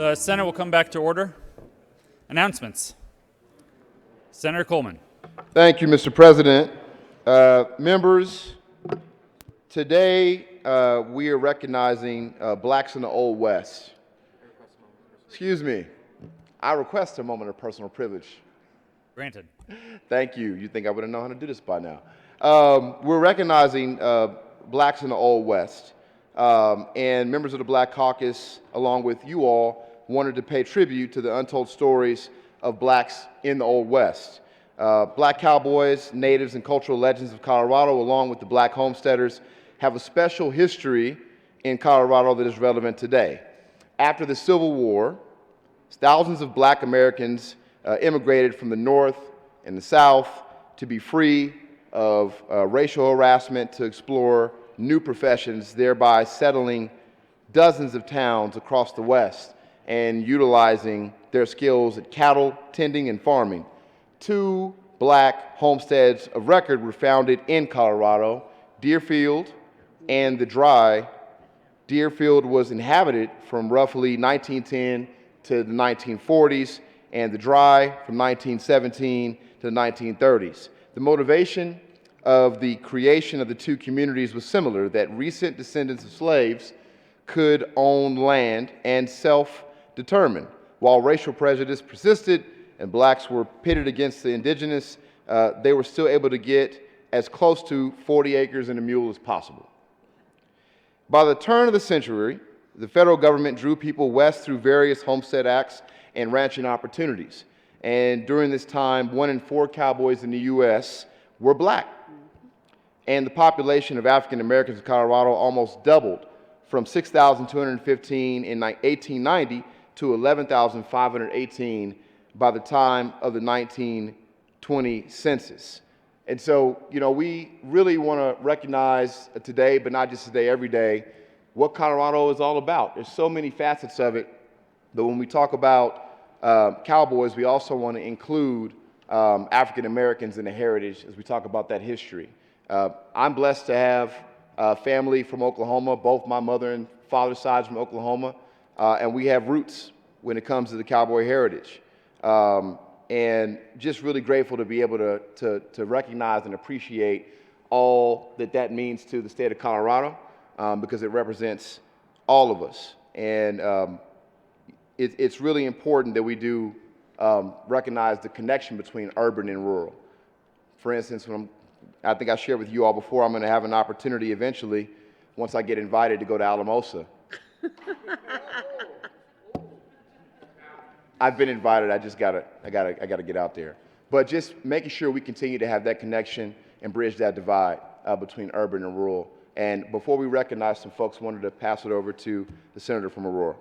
The Senate will come back to order. Announcements. Senator Coleman. Thank you, Mr. President. Members, today we are recognizing blacks in the Old West. Excuse me. I request a moment of personal privilege. Granted. Thank you. You think I would have known how to do this by now. We're recognizing blacks in the Old West. And members of the Black Caucus, along with you all, wanted to pay tribute to the untold stories of blacks in the Old West. Black cowboys, natives, and cultural legends of Colorado, along with the black homesteaders, have a special history in Colorado that is relevant today. After the Civil War, thousands of black Americans immigrated from the North and the South to be free of racial harassment, to explore new professions, thereby settling dozens of towns across the West and utilizing their skills at cattle tending and farming. 2 black homesteads of record were founded in Colorado, Deerfield and the Dry. Deerfield was inhabited from roughly 1910 to the 1940s, and the Dry from 1917 to the 1930s. The motivation of the creation of the 2 communities was similar, that recent descendants of slaves could own land and self-determine. While racial prejudice persisted and blacks were pitted against the indigenous, they were still able to get as close to 40 acres and a mule as possible. By the turn of the century, the federal government drew people west through various homestead acts and ranching opportunities. And during this time, 1 in 4 cowboys in the U.S. were black. And the population of African Americans in Colorado almost doubled from 6,215 in 1890 to 11,518 by the time of the 1920 census. And so, we really want to recognize today, but not just today, every day, what Colorado is all about. There's so many facets of it, but when we talk about cowboys, we also want to include African Americans in the heritage as we talk about that history. I'm blessed to have family from Oklahoma, both my mother and father's sides from Oklahoma, and we have roots when it comes to the cowboy heritage. And just really grateful to be able to recognize and appreciate all that means to the state of Colorado, because it represents all of us. And it's really important that we do recognize the connection between urban and rural. For instance, I think I shared with you all before, I'm going to have an opportunity eventually, once I get invited, to go to Alamosa. I've been invited. I gotta get out there. But just making sure we continue to have that connection and bridge that divide between urban and rural. And before we recognize some folks, I wanted to pass it over to the senator from Aurora,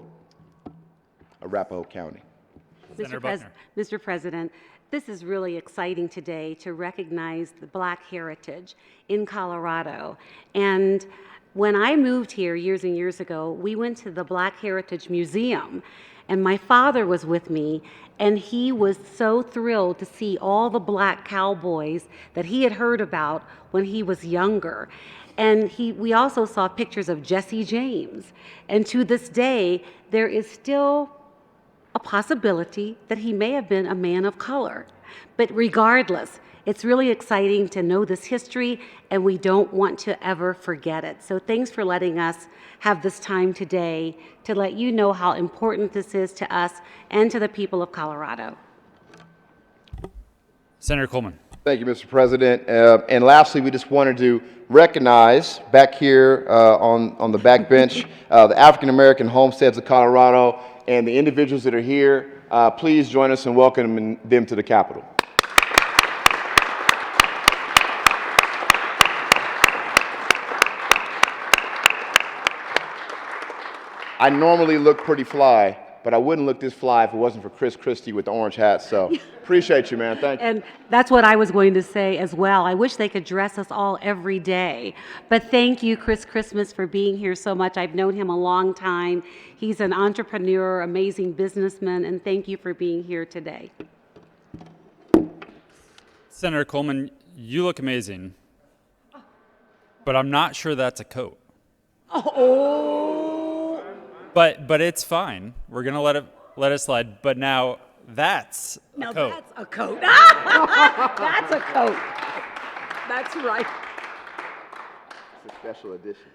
Arapahoe County. Mr. President, this is really exciting today to recognize the black heritage in Colorado. And when I moved here years and years ago, we went to the Black Heritage Museum, and my father was with me, and he was so thrilled to see all the black cowboys that he had heard about when he was younger. And we also saw pictures of Jesse James. And to this day, there is still a possibility that he may have been a man of color. But regardless, it's really exciting to know this history, and we don't want to ever forget it. So thanks for letting us have this time today to let you know how important this is to us and to the people of Colorado. Senator Coleman. Thank you, Mr. President. And lastly, we just wanted to recognize back here on the back bench the African American homesteads of Colorado and the individuals that are here. Please join us in welcoming them to the Capitol. I normally look pretty fly, but I wouldn't look this fly if it wasn't for Chris Christie with the orange hat. So appreciate you, man. Thank you. And that's what I was going to say as well. I wish they could dress us all every day. But thank you, Chris Christmas, for being here so much. I've known him a long time. He's an entrepreneur, amazing businessman, and thank you for being here today. Senator Coleman, you look amazing, but I'm not sure that's a coat. Oh. But it's fine. We're gonna let it. let it slide. But now that's Now a coat. that's a coat. That's a coat. That's right. It's a special edition.